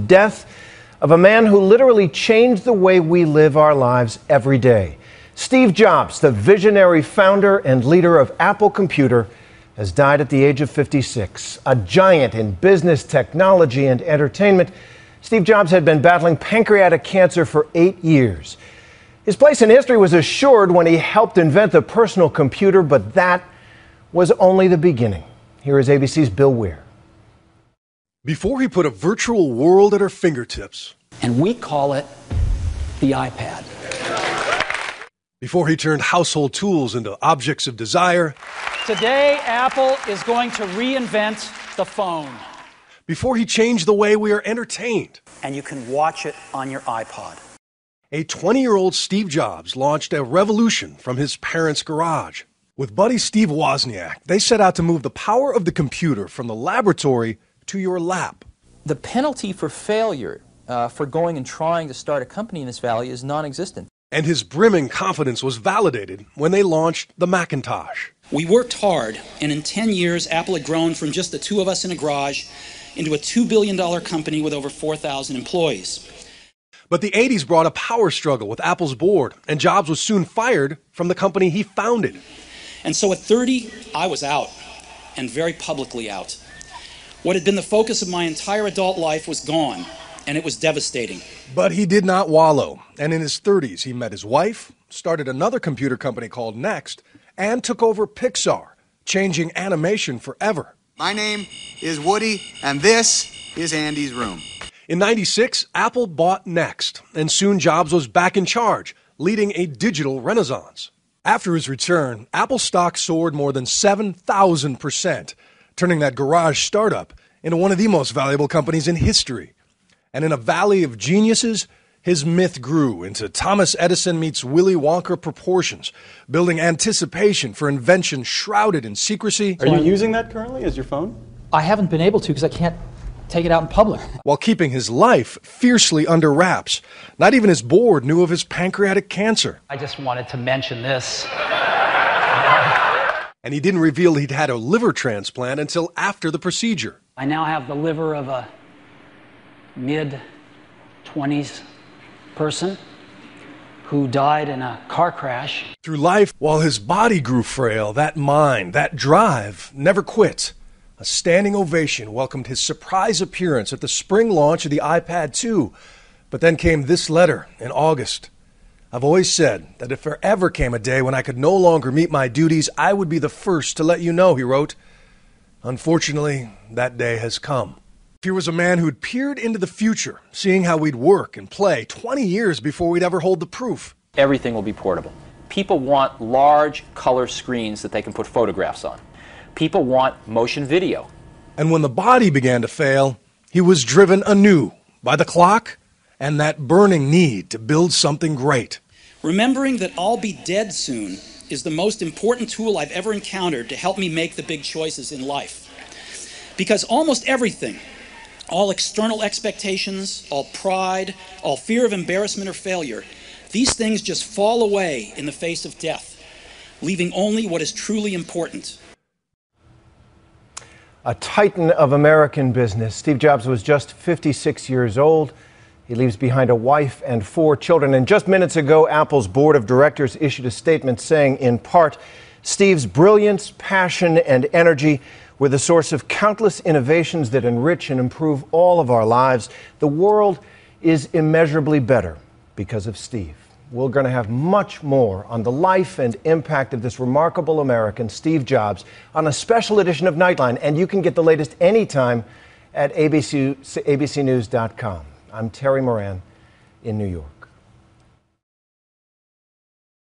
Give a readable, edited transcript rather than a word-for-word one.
death of a man who literally changed the way we live our lives every day. Steve Jobs, the visionary founder and leader of Apple Computer, has died at the age of 56. A giant in business, technology, and entertainment, Steve Jobs had been battling pancreatic cancer for 8 years. His place in history was assured when he helped invent the personal computer, but that was only the beginning. Here is ABC's Bill Weir. Before he put a virtual world at our fingertips. And we call it the iPad. Before he turned household tools into objects of desire. Today, Apple is going to reinvent the phone. Before he changed the way we are entertained. And you can watch it on your iPod. A 20-year-old Steve Jobs launched a revolution from his parents' garage. With buddy Steve Wozniak, they set out to move the power of the computer from the laboratory to your lap. The penalty for failure for going and trying to start a company in this valley is non-existent. And his brimming confidence was validated when they launched the Macintosh. We worked hard, and in 10 years, Apple had grown from just the two of us in a garage into a $2 billion company with over 4,000 employees. But the 80s brought a power struggle with Apple's board, and Jobs was soon fired from the company he founded. And so at 30, I was out, and very publicly out. What had been the focus of my entire adult life was gone, and it was devastating. But he did not wallow, and in his 30s he met his wife, started another computer company called Next, and took over Pixar, changing animation forever. My name is Woody, and this is Andy's room. In '96, Apple bought Next, and soon Jobs was back in charge, leading a digital renaissance. After his return, Apple stock soared more than 7,000%, turning that garage startup into one of the most valuable companies in history. And in a valley of geniuses, his myth grew into Thomas Edison meets Willy Wonka proportions, building anticipation for invention shrouded in secrecy. Are you using that currently as your phone? I haven't been able to because I can't take it out in public. While keeping his life fiercely under wraps. Not even his board knew of his pancreatic cancer. I just wanted to mention this. And he didn't reveal he'd had a liver transplant until after the procedure. I now have the liver of a mid-20s person who died in a car crash. Through life, while his body grew frail, that mind, that drive, never quit. A standing ovation welcomed his surprise appearance at the spring launch of the iPad 2. But then came this letter in August. I've always said that if there ever came a day when I could no longer meet my duties, I would be the first to let you know, he wrote. Unfortunately, that day has come. Here was a man who'd peered into the future, seeing how we'd work and play 20 years before we'd ever hold the proof. Everything will be portable. People want large color screens that they can put photographs on. People want motion video. And when the body began to fail, he was driven anew by the clock and that burning need to build something great. Remembering that I'll be dead soon is the most important tool I've ever encountered to help me make the big choices in life. Because almost everything, all external expectations, all pride, all fear of embarrassment or failure, these things just fall away in the face of death, leaving only what is truly important. A titan of American business, Steve Jobs was just 56 years old. He leaves behind a wife and 4 children. And just minutes ago, Apple's board of directors issued a statement saying, in part, Steve's brilliance, passion, and energy were the source of countless innovations that enrich and improve all of our lives. The world is immeasurably better because of Steve. We're going to have much more on the life and impact of this remarkable American, Steve Jobs, on a special edition of Nightline. And you can get the latest anytime at abcnews.com. I'm Terry Moran in New York.